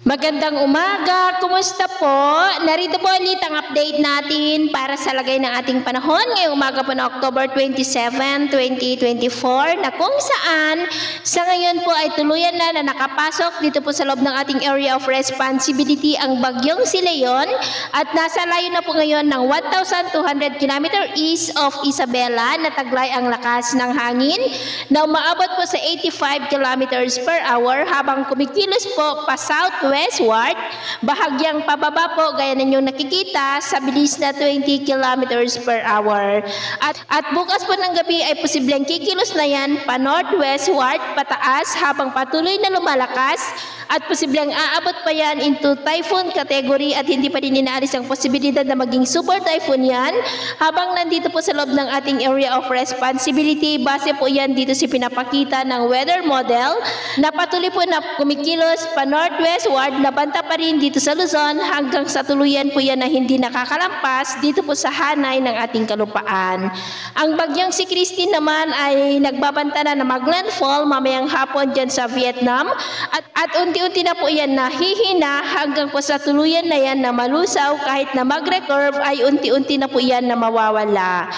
Magandang umaga, kumusta po? Narito po ulit ang update natin para sa lagay ng ating panahon ngayong umaga po na October 27, 2024 na kung saan sa ngayon po ay tuluyan na nakapasok dito po sa loob ng ating area of responsibility ang bagyong si Leon at nasa layo na po ngayon ng 1,200 km east of Isabela na taglay ang lakas ng hangin na umaabot po sa 85 km per hour habang kumikilos po pa southwestward, bahagyang pababa po gaya ninyong nakikita sa bilis na 20 kilometers per hour. At bukas po ng gabi ay posibleng kikilos na yan pa northwestward, pataas habang patuloy na lumalakas at posibleng aabot pa yan into typhoon category at hindi pa rin inaalis ang posibilidad na maging super typhoon yan habang nandito po sa loob ng ating area of responsibility. Base po yan dito si pinapakita ng weather model na patuloy po na kumikilos pa northwestward, nabanta pa rin dito sa Luzon hanggang sa tuluyan po yan na hindi nakakalampas dito po sa hanay ng ating kalupaan. Ang bagyang si Christine naman ay nagbabanta na mag-landfall mamayang hapon dyan sa Vietnam at unti-unti na po yan nahihina hanggang po sa tuluyan na yan na malusaw kahit na mag-recurve ay unti-unti na po yan na mawawala.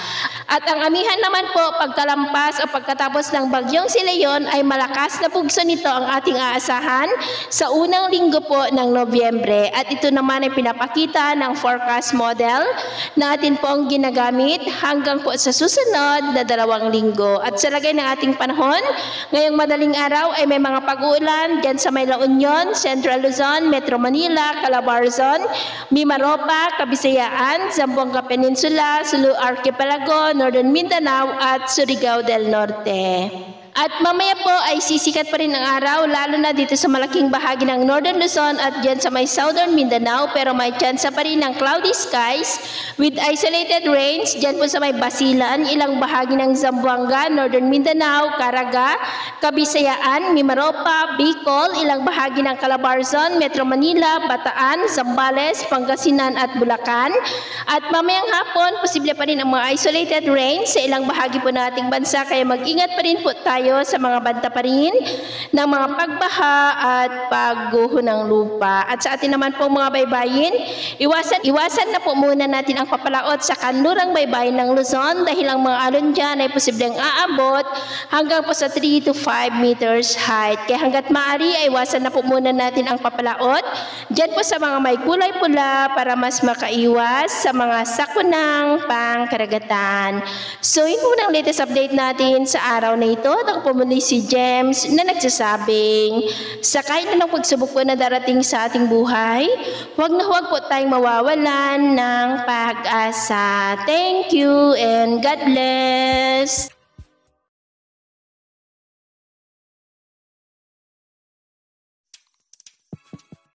At ang amihan naman po pagkalampas o pagkatapos ng bagyong si Leon ay malakas na pugso nito ang ating aasahan sa unang linggo po ng Nobyembre. At ito naman ay pinapakita ng forecast model natin po ang ginagamit hanggang po sa susunod na 2 linggo. At sa lagay ng ating panahon, ngayong madaling araw ay may mga pag-uulan dyan sa may La Union, Central Luzon, Metro Manila, Calabarzon, Mimaropa, Kabisayaan, Zamboanga Peninsula, Sulu Archipelago, Northern Mindanao at Surigao del Norte. At mamaya po ay sisikat pa rin ang araw lalo na dito sa malaking bahagi ng Northern Luzon at dyan sa may Southern Mindanao pero may chance pa rin ng cloudy skies with isolated rains dyan po sa may Basilan, ilang bahagi ng Zamboanga, Northern Mindanao, Caraga, Kabisayaan, Mimaropa, Bicol, ilang bahagi ng Calabarzon, Metro Manila, Bataan, Zambales, Pangasinan at Bulacan. At mamayang hapon, posible pa rin ang mga isolated rains sa ilang bahagi po nating bansa kaya mag-ingat pa rin po tayo sa mga banta pa rin ng mga pagbaha at pagguho ng lupa. At sa atin naman po mga baybayin, iwasan na po muna natin ang papalaot sa kanlurang baybayin ng Luzon dahil ang mga alon dyan ay posibleng aabot hanggang po sa 3 to 5 meters height. Kaya hanggat maaari ay iwasan na po muna natin ang papalaot dyan po sa mga may kulay pula para mas makaiwas sa mga sakunang pangkaragatan. So yun po ang latest update natin sa araw na ito. Ako po muli si James na nagsasabing sakay na ng pagsubok po na darating sa ating buhay, huwag na huwag po tayong mawawalan ng pag-asa. Thank you and God bless.